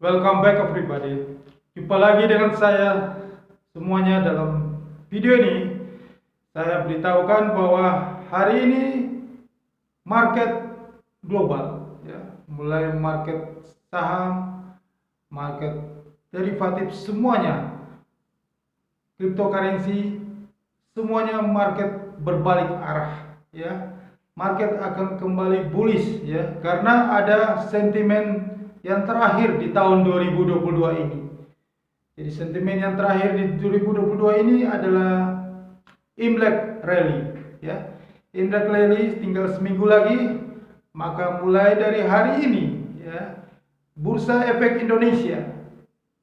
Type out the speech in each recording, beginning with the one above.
Welcome back everybody. Jumpa lagi dengan saya semuanya dalam video ini. Saya beritahukan bahwa hari ini market global ya, mulai market saham, market derivatif semuanya, cryptocurrency semuanya market berbalik arah ya. Market akan kembali bullish ya karena ada sentimen yang terakhir di tahun 2022 ini. Jadi sentimen yang terakhir di 2022 ini adalah Imlek Rally ya. Imlek Rally tinggal seminggu lagi, maka mulai dari hari ini ya, Bursa Efek Indonesia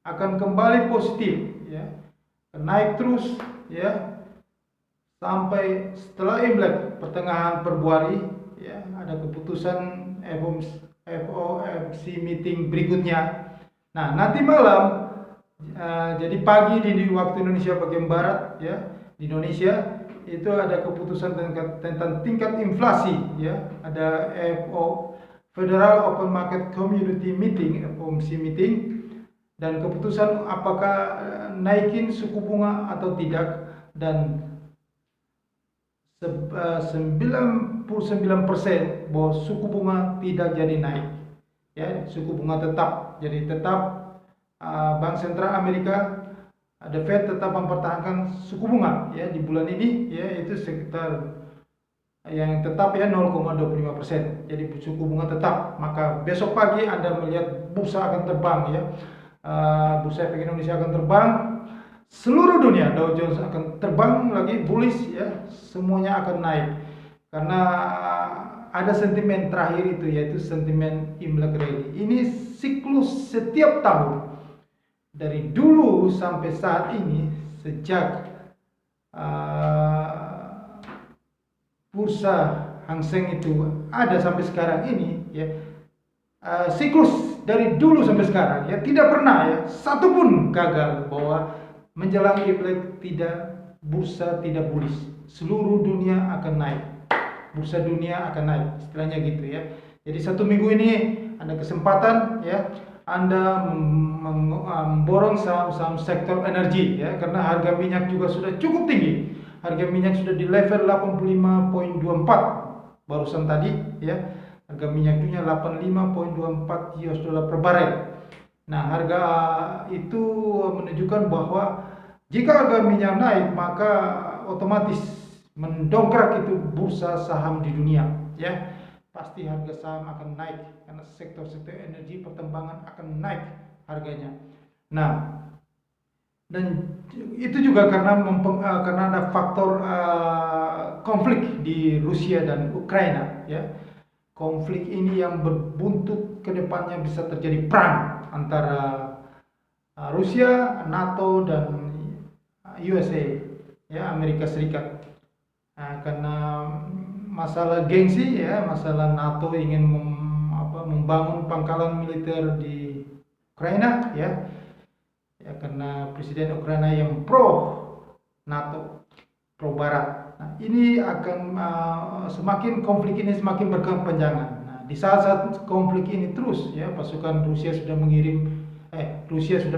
akan kembali positif ya. Naik terus ya sampai setelah Imlek pertengahan Februari ya, ada keputusan FOMC meeting berikutnya. Nah, nanti malam jadi pagi di waktu Indonesia bagian barat ya, di Indonesia itu ada keputusan tentang tingkat inflasi ya, ada Federal Open Market Community Meeting, FOMC meeting, dan keputusan apakah naikin suku bunga atau tidak, dan 99% bahwa suku bunga tidak jadi naik ya, suku bunga tetap. Jadi tetap Bank Sentral Amerika, The Fed tetap mempertahankan suku bunga ya di bulan ini ya, itu sekitar yang tetap ya 0,25%. Jadi suku bunga tetap. Maka besok pagi Anda melihat bursa akan terbang ya, Bursa Efek Indonesia akan terbang, seluruh dunia Dow Jones akan terbang lagi bullish ya, semuanya akan naik karena ada sentimen terakhir itu, yaitu sentimen Imlek Rally. Ini siklus setiap tahun dari dulu sampai saat ini, sejak bursa Hang Seng itu ada sampai sekarang ini ya, siklus dari dulu sampai sekarang ya, tidak pernah ya satupun gagal bahwa menjelang Imlek bursa tidak bullish. Seluruh dunia akan naik, bursa dunia akan naik, istilahnya gitu ya. Jadi satu minggu ini ada kesempatan ya, Anda memborong saham-saham sektor energi ya, karena harga minyak juga sudah cukup tinggi. Harga minyak sudah di level 85.24 barusan tadi ya. Harga minyak dunia 85.24 US dollar per barel. Nah, harga itu menunjukkan bahwa jika harga minyak naik, maka otomatis mendongkrak itu bursa saham di dunia ya. Pasti harga saham akan naik karena sektor-sektor energi pertambangan akan naik harganya. Nah, dan itu juga karena ada faktor konflik di Rusia dan Ukraina ya. Konflik ini yang berbuntut ke depannya bisa terjadi perang antara Rusia, NATO, dan USA ya, Amerika Serikat. Nah, karena masalah gengsi ya, masalah NATO ingin membangun pangkalan militer di Ukraina ya, karena presiden Ukraina yang pro NATO, pro Barat. Nah, ini akan semakin konflik ini semakin berkepanjangan. Nah, di saat-saat konflik ini terus ya, Rusia sudah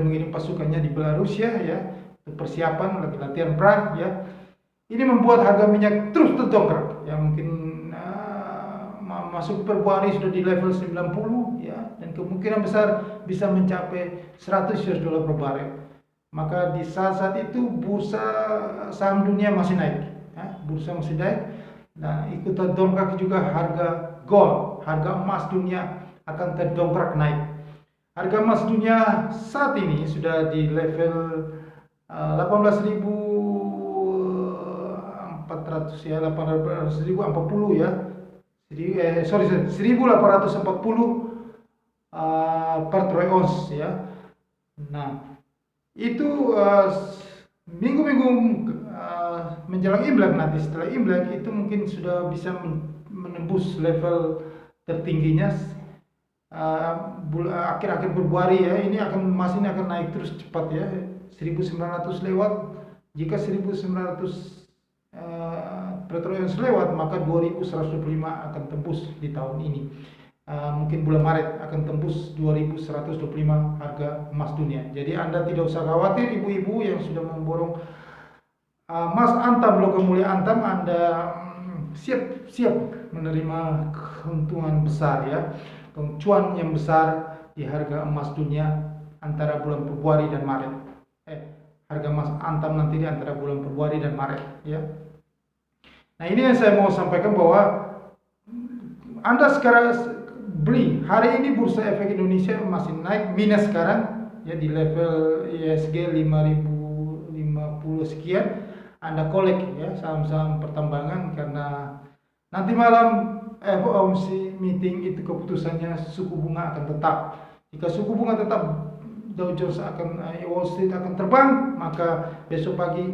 mengirim pasukannya di Belarusia ya, persiapan lagi latihan perang ya. Ini membuat harga minyak terus terdongkrak ya, mungkin masuk Februari sudah di level 90 ya, dan kemungkinan besar bisa mencapai 100 US dollar per barel. Maka di saat-saat itu bursa saham dunia masih naik ya, bursa masih naik. Nah, ikut terdongkrak juga harga gold, harga emas dunia akan terdongkrak naik. Harga emas dunia saat ini sudah di level 18.400 ya, 18.040 ya. Jadi 1840 per troy ounce ya. Nah, itu minggu-minggu menjelang Imlek, nanti setelah Imlek itu mungkin sudah bisa menembus level tertingginya akhir-akhir Februari ya. Ini akan naik terus cepat ya, 1900 lewat. Jika 1900 per troy ounce lewat, maka 2125 akan tembus di tahun ini. mungkin bulan Maret akan tembus 2125 harga emas dunia. Jadi Anda tidak usah khawatir, ibu-ibu yang sudah memborong emas antam, logam mulia antam, Anda siap menerima keuntungan besar ya, cuan yang besar di harga emas dunia antara bulan Februari dan Maret. Harga emas antam nanti di antara bulan Februari dan Maret ya. Nah, ini yang saya mau sampaikan, bahwa Anda sekarang beli hari ini Bursa Efek Indonesia masih naik minus sekarang ya, di level ISG 5050 sekian. Anda kolek ya saham-saham pertambangan, karena nanti malam FOMC meeting itu keputusannya suku bunga akan tetap. Jika suku bunga tetap, Dow Jones akan Wall Street akan terbang, maka besok pagi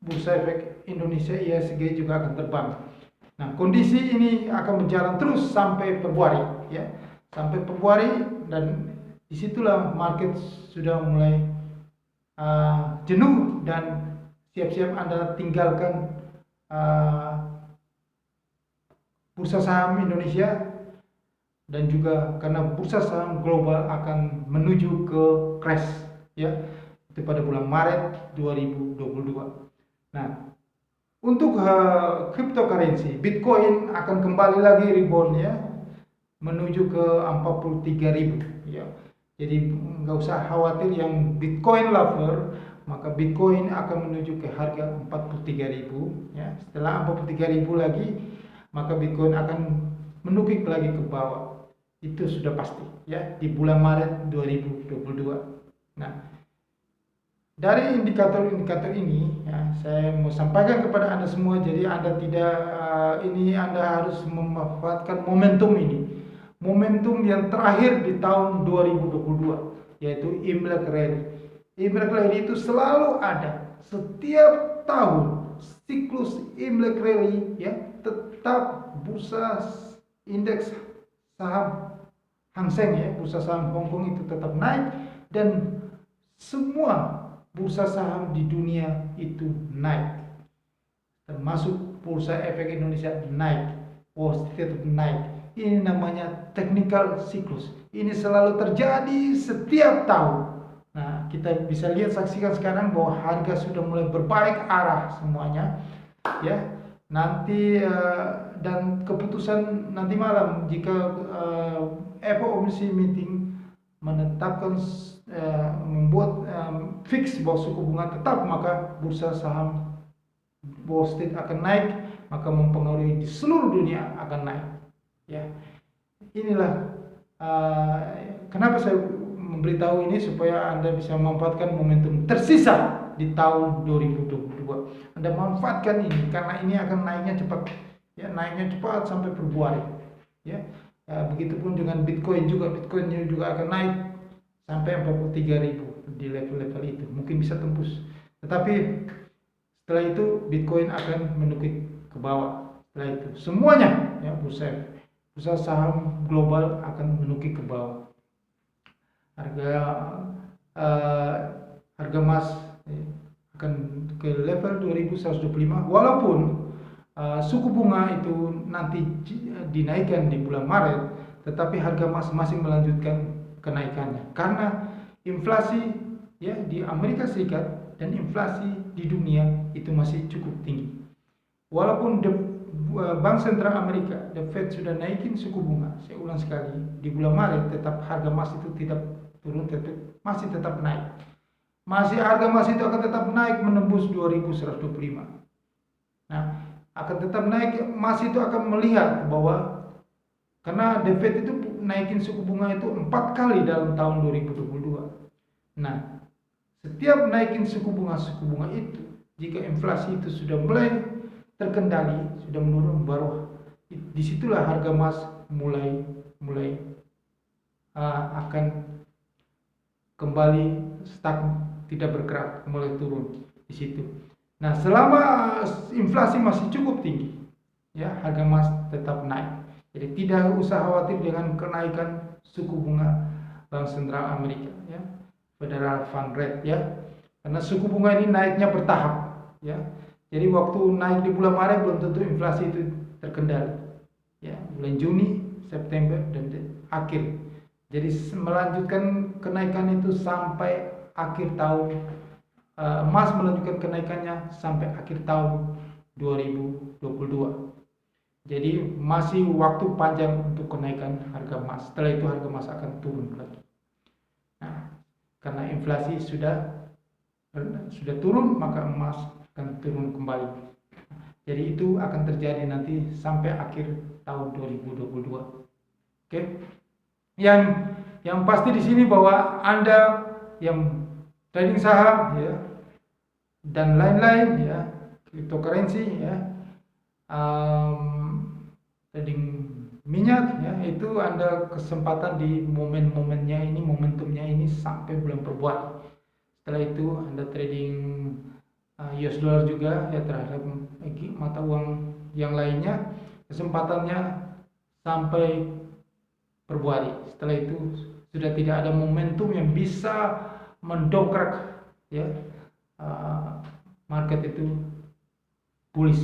Bursa Efek Indonesia ISG juga akan terbang. Nah, kondisi ini akan berjalan terus sampai Februari ya, sampai Februari, dan disitulah market sudah mulai jenuh dan siap-siap Anda tinggalkan bursa saham Indonesia, dan juga karena bursa saham global akan menuju ke crash ya, itu pada bulan Maret 2022. Nah, untuk cryptocurrency, Bitcoin akan kembali lagi rebound ya, menuju ke 43.000 ya. Jadi nggak usah khawatir yang Bitcoin lover, maka Bitcoin akan menuju ke harga 43.000 ya. Setelah 43.000 lagi, maka Bitcoin akan menukik lagi ke bawah. Itu sudah pasti ya, di bulan Maret 2022. Nah, dari indikator-indikator ini ya, saya mau sampaikan kepada Anda semua. Jadi Anda tidak Anda harus memanfaatkan momentum ini. Momentum yang terakhir di tahun 2022, yaitu Imlek Rally. Imlek Rally itu selalu ada setiap tahun, siklus Imlek Rally ya, tetap bursa indeks saham Hang Seng ya, bursa saham Hong Kong itu tetap naik, dan semua bursa saham di dunia itu naik, termasuk Bursa Efek Indonesia naik, Wall Street tetap naik. Ini namanya technical cyclus. Ini selalu terjadi setiap tahun. Nah, kita bisa lihat, saksikan sekarang bahwa harga sudah mulai berbalik arah semuanya ya. Nanti dan keputusan nanti malam, jika FOMC meeting menetapkan membuat fix bahwa suku bunga tetap, maka bursa saham Wall Street akan naik, maka mempengaruhi di seluruh dunia akan naik ya. Inilah kenapa saya memberitahu ini, supaya Anda bisa memanfaatkan momentum tersisa di tahun 2022. Anda manfaatkan ini, karena ini akan naiknya cepat ya, naiknya cepat sampai Februari ya. Begitupun dengan Bitcoin juga, Bitcoin juga akan naik sampai 43.000 di level-level itu, mungkin bisa tembus. Tetapi setelah itu Bitcoin akan menukik ke bawah. Setelah itu semuanya ya, bursa saham global akan menukik ke bawah. Harga emas akan ke level 2125, walaupun suku bunga itu nanti dinaikkan di bulan Maret, tetapi harga emas masih melanjutkan kenaikannya, karena inflasi ya di Amerika Serikat dan inflasi di dunia itu masih cukup tinggi. Walaupun Bank Sentral Amerika, The Fed, sudah naikin suku bunga, saya ulang sekali, di bulan Maret, tetap harga emas itu tidak turun, masih tetap naik. Harga emas itu akan tetap naik menembus 2125. Nah, akan tetap naik. Emas itu akan melihat bahwa karena The Fed itu naikin suku bunga itu 4 kali dalam tahun 2022. Nah, setiap naikin suku bunga itu, jika inflasi itu sudah mulai terkendali, sudah menurun, baru disitulah harga emas mulai akan kembali stuck, tidak bergerak, mulai turun di situ. Nah, selama inflasi masih cukup tinggi ya, harga emas tetap naik. Jadi tidak usah khawatir dengan kenaikan suku bunga Bank Sentral Amerika ya, Federal Fund Rate ya, karena suku bunga ini naiknya bertahap ya. Jadi waktu naik di bulan Maret belum tentu inflasi itu terkendali ya. Bulan Juni September dan akhir. Jadi melanjutkan kenaikan itu sampai akhir tahun. Emas melanjutkan kenaikannya sampai akhir tahun 2022. Jadi masih waktu panjang untuk kenaikan harga emas. Setelah itu harga emas akan turun lagi. Nah, karena inflasi sudah turun, maka emas akan turun kembali. Jadi itu akan terjadi nanti sampai akhir tahun 2022. Oke. Yang pasti di sini bahwa Anda yang trading saham ya dan lain-lain ya, cryptocurrency ya, trading minyak ya, itu Anda kesempatan di momentumnya ini sampai bulan Februari. Setelah itu Anda trading US dollar juga ya terhadap mata uang yang lainnya, kesempatannya sampai Februari. Setelah itu sudah tidak ada momentum yang bisa mendongkrak ya market itu bullish.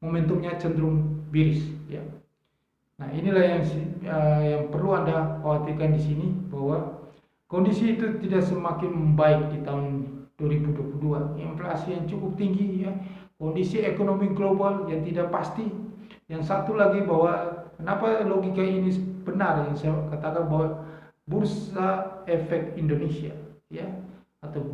Momentumnya cenderung bearish ya. Nah, inilah yang perlu Anda khawatirkan di sini, bahwa kondisi itu tidak semakin membaik di tahun 2022. Inflasi yang cukup tinggi ya, kondisi ekonomi global yang tidak pasti. Yang satu lagi, bahwa kenapa logika ini benar yang saya katakan, bahwa bursa efek Indonesia ya, atau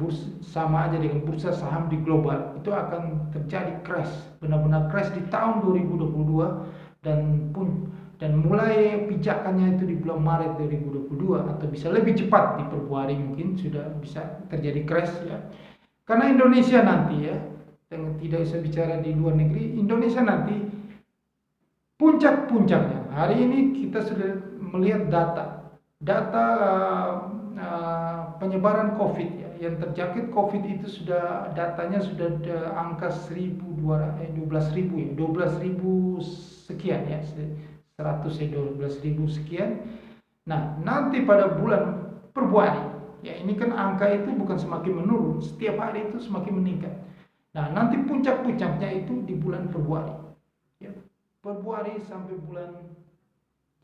sama aja dengan bursa saham di global, itu akan terjadi crash, benar-benar crash di tahun 2022 dan mulai pijakannya itu di bulan Maret 2022 atau bisa lebih cepat di Februari mungkin sudah bisa terjadi crash ya. Karena Indonesia nanti ya, tidak usah bicara di luar negeri, Indonesia nanti puncak-puncaknya. Hari ini kita sudah melihat data penyebaran COVID ya. Yang terjangkit COVID itu sudah datanya sudah angka 12.000 ya, 12.000 sekian ya. 12.000 sekian. Nah, nanti pada bulan Februari, ya ini kan angka itu bukan semakin menurun, setiap hari itu semakin meningkat. Nah, nanti puncak-puncaknya itu di bulan Februari. Ya, Februari sampai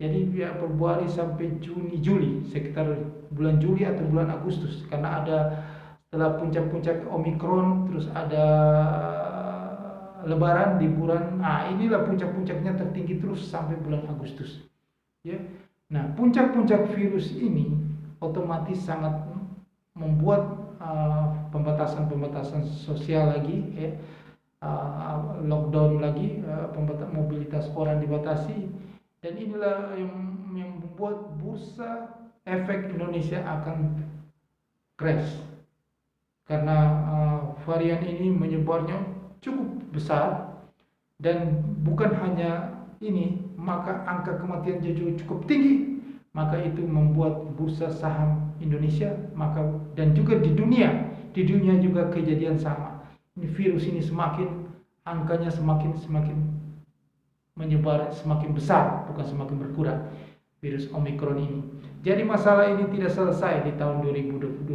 Februari sampai Juli, sekitar bulan Juli atau bulan Agustus, karena ada setelah puncak-puncak Omikron, terus ada Lebaran, liburan. Nah, inilah puncak-puncaknya tertinggi terus sampai bulan Agustus. Ya. Nah, puncak-puncak virus ini otomatis sangat membuat pembatasan sosial lagi, ya. Lockdown lagi, mobilitas orang dibatasi, dan inilah yang membuat bursa efek Indonesia akan crash karena varian ini menyebarnya cukup besar, dan bukan hanya ini, maka angka kematian juga cukup tinggi, maka itu membuat bursa saham Indonesia dan juga di dunia juga kejadian sama. Ini virus ini angkanya semakin menyebar, semakin besar, bukan semakin berkurang, virus Omikron ini. Jadi masalah ini tidak selesai di tahun 2022.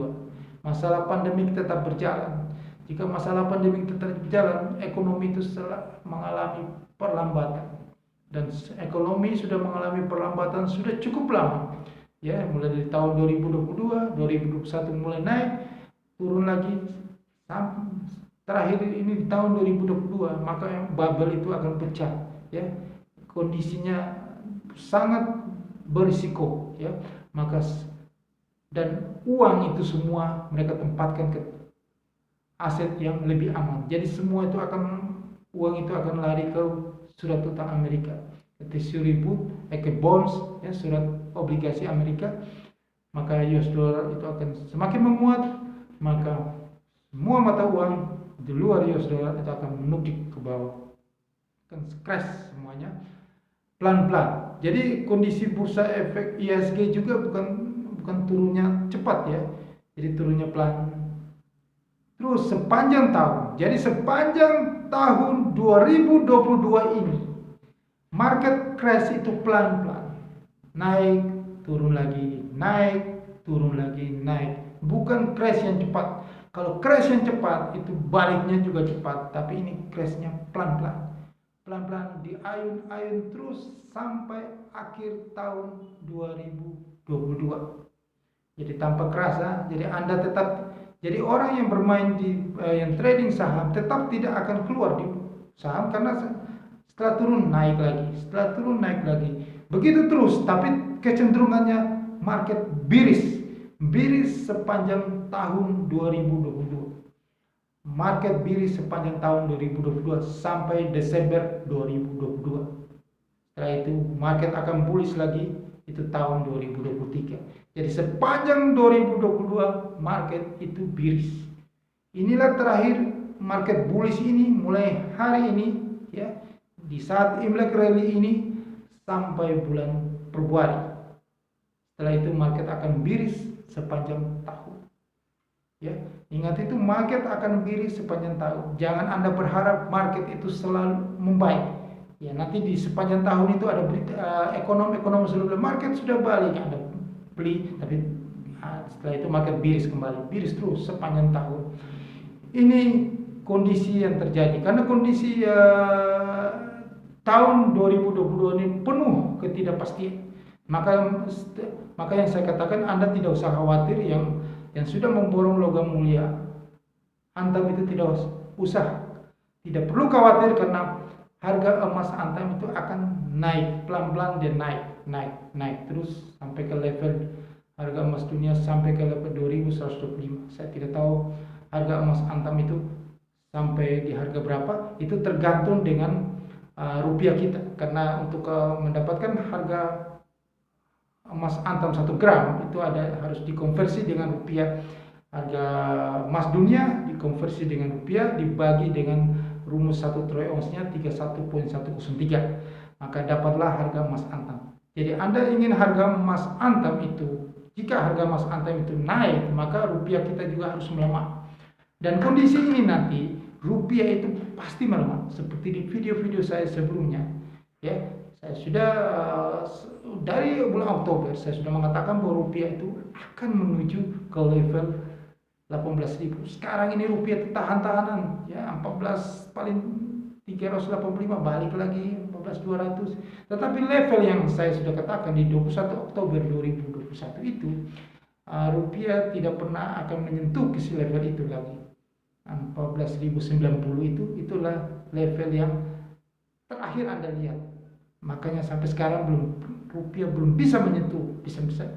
Masalah pandemik tetap berjalan. Jika masalah pandemi tetap berjalan, ekonomi itu mengalami perlambatan, dan ekonomi sudah mengalami perlambatan sudah cukup lama. Ya, mulai dari tahun 2022, 2021 mulai naik, turun lagi, terakhir ini di tahun 2022, maka bubble itu akan pecah. Ya, kondisinya sangat berisiko. Ya, dan uang itu semua mereka tempatkan ke aset yang lebih aman. Jadi semua itu uang itu akan lari ke surat utang Amerika, Treasury Bill, ke bonds, ya, surat obligasi Amerika. Maka US dollar itu akan semakin menguat, maka semua mata uang di luar US dollar itu akan menukik ke bawah, akan crash semuanya pelan-pelan. Jadi kondisi bursa efek IHSG juga bukan turunnya cepat ya, jadi turunnya pelan. Terus sepanjang tahun, jadi sepanjang tahun 2022 ini, market crash itu pelan-pelan, naik, turun lagi, naik, turun lagi, naik. Bukan crash yang cepat. Kalau crash yang cepat itu baliknya juga cepat, tapi ini crashnya pelan-pelan. pelan-pelan diayun-ayun terus sampai akhir tahun 2022. Jadi tanpa kerasa, jadi Anda tetap jadi orang yang bermain di yang trading saham tetap tidak akan keluar di saham karena setelah turun naik lagi, setelah turun naik lagi. Begitu terus, tapi kecenderungannya market biris. Biris sepanjang tahun 2022. Market biris sepanjang tahun 2022 sampai Desember 2022. Setelah itu market akan bullish lagi, itu tahun 2023. Jadi sepanjang 2022 market itu biris. Inilah terakhir market bullish ini mulai hari ini ya, di saat Imlek rally ini sampai bulan Februari. Setelah itu market akan biris sepanjang tahun. Ya, ingat itu market akan biris sepanjang tahun. Jangan Anda berharap market itu selalu membaik. Ya, nanti di sepanjang tahun itu ada berita ekonom seluruh market sudah balik, Anda beli, tapi setelah itu market biris kembali, biris terus sepanjang tahun. Ini kondisi yang terjadi karena kondisi tahun 2022 ini penuh ketidakpastian. Maka yang saya katakan, Anda tidak usah khawatir yang sudah memborong logam mulia Antam itu tidak perlu khawatir karena harga emas Antam itu akan naik pelan-pelan, dia naik terus sampai ke level harga emas dunia sampai ke level 2125. Saya tidak tahu harga emas Antam itu sampai di harga berapa, itu tergantung dengan rupiah kita, karena untuk mendapatkan harga emas Antam 1 gram itu harus dikonversi dengan rupiah. Harga emas dunia dikonversi dengan rupiah dibagi dengan rumus 1 troy ounce-nya 31.103, maka dapatlah harga emas Antam. Jadi Anda ingin harga emas Antam itu, jika harga emas Antam itu naik, maka rupiah kita juga harus melemah. Dan kondisi ini nanti rupiah itu pasti melemah, seperti di video-video saya sebelumnya ya. Saya sudah dari bulan Oktober saya sudah mengatakan bahwa rupiah itu akan menuju ke level 18.000. Sekarang ini rupiah tahan-tahanan ya, 14 paling 385, balik lagi 14.200. Tetapi level yang saya sudah katakan di 21 Oktober 2021 itu rupiah tidak pernah akan menyentuh ke level itu lagi. 14.090 itulah level yang terakhir Anda lihat. Makanya sampai sekarang rupiah belum bisa menyentuh,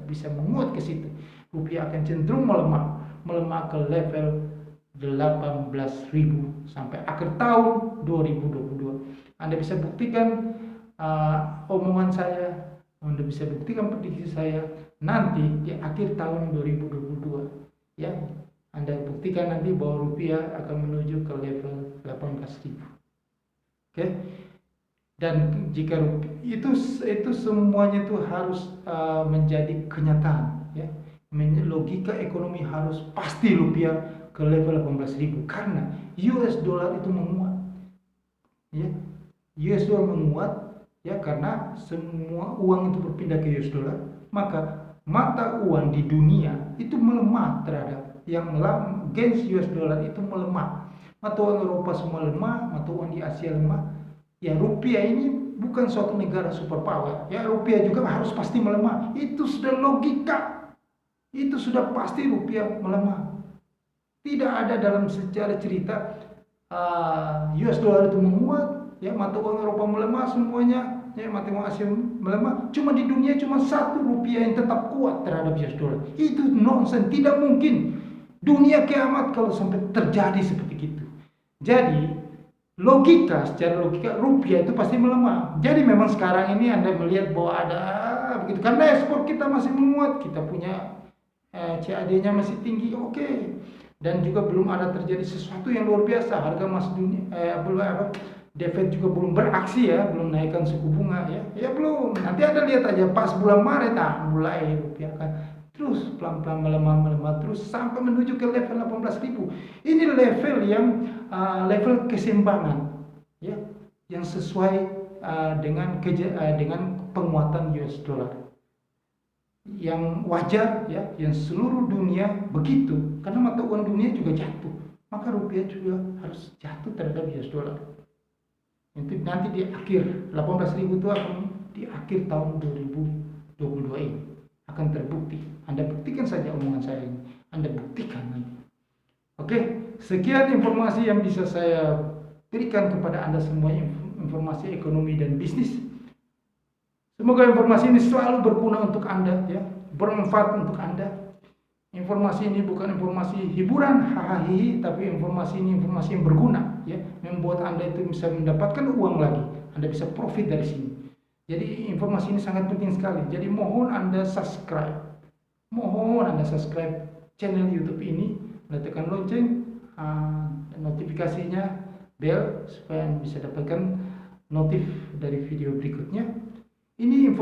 bisa menguat ke situ. Rupiah akan cenderung melemah ke level 18.000 sampai akhir tahun 2022. Anda bisa buktikan omongan saya, Anda bisa buktikan prediksi saya nanti di akhir tahun 2022 ya. Anda buktikan nanti bahwa rupiah akan menuju ke level 18.000. Oke. Dan jika itu semuanya itu harus menjadi kenyataan ya. Logika ekonomi harus pasti rupiah ke level 18.000 karena US dollar itu menguat. Ya. US dollar menguat ya karena semua uang itu berpindah ke US dollar, maka mata uang di dunia itu melemah terhadap yang against US dollar itu melemah. Mata uang Eropa semua lemah, mata uang di Asia lemah. Ya, rupiah ini bukan suatu negara superpower. Ya, rupiah juga harus pasti melemah. Itu sudah logika. Itu sudah pasti rupiah melemah. Tidak ada dalam sejarah cerita US dollar itu menguat, ya mata uang Eropa melemah semuanya, ya mata uang Asia melemah. Cuma di dunia cuma satu rupiah yang tetap kuat terhadap US dollar. Itu nonsense, tidak mungkin. Dunia kiamat kalau sampai terjadi seperti itu. Jadi secara logika rupiah itu pasti melemah. Jadi memang sekarang ini Anda melihat bahwa ada begitu karena ekspor kita masih menguat, kita punya CAD-nya masih tinggi, oke. Dan juga belum ada terjadi sesuatu yang luar biasa. Harga emas dunia The Fed juga belum beraksi ya, belum naikkan suku bunga ya. Ya belum. Nanti Anda lihat aja pas bulan Maret mulai rupiah kan terus pelan-pelan melemah terus sampai menuju ke level 18.000. Ini level yang level keseimbangan ya, yang sesuai dengan penguatan US dollar yang wajar ya, yang seluruh dunia begitu karena mata uang dunia juga jatuh, maka rupiah juga harus jatuh terhadap US dollar. Nanti di akhir 18.000 itu akan di akhir tahun 2022 ini akan terbukti. Anda buktikan saja omongan saya ini. Anda buktikan nanti. Oke, sekian informasi yang bisa saya berikan kepada Anda semua, informasi ekonomi dan bisnis. Semoga informasi ini selalu berguna untuk Anda, ya, bermanfaat untuk Anda. Informasi ini bukan informasi hiburan, hahaha, tapi informasi ini informasi yang berguna, ya, membuat Anda itu bisa mendapatkan uang lagi. Anda bisa profit dari sini. Jadi informasi ini sangat penting sekali. Jadi mohon Anda subscribe. Mohon Anda subscribe channel YouTube ini, tekan lonceng, notifikasinya, bel, supaya Anda bisa dapatkan notif dari video berikutnya. Ini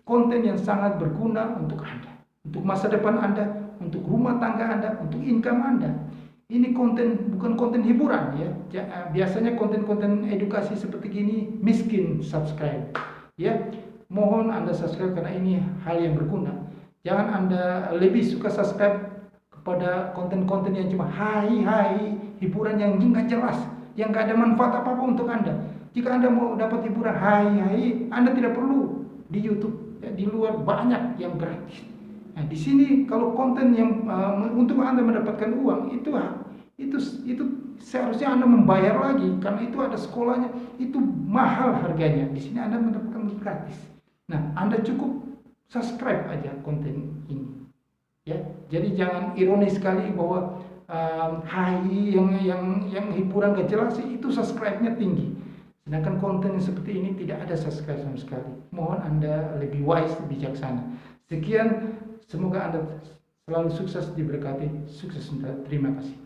konten yang sangat berguna untuk Anda, untuk masa depan Anda, untuk rumah tangga Anda, untuk income Anda. Ini konten bukan konten hiburan, ya. Biasanya konten-konten edukasi seperti gini miskin subscribe, ya. Mohon Anda subscribe karena ini hal yang berguna. Jangan Anda lebih suka subscribe kepada konten-konten yang cuma hai, hiburan yang nggak jelas, yang nggak ada manfaat apa-apa untuk Anda. Jika Anda mau dapat hiburan hai, Anda tidak perlu di YouTube. Ya, di luar banyak yang gratis. Nah, di sini kalau konten yang untuk Anda mendapatkan uang itu seharusnya Anda membayar lagi karena itu ada sekolahnya, itu mahal harganya. Di sini Anda mendapatkan gratis. Nah, Anda cukup subscribe aja konten ini. Ya, jadi jangan ironis sekali bahwa yang hiburan gak jelas itu subscribe-nya tinggi. Sedangkan konten yang seperti ini tidak ada subscribe sama sekali. Mohon Anda lebih wise, bijaksana. Sekian, semoga Anda selalu sukses, diberkati. Sukses, terima kasih.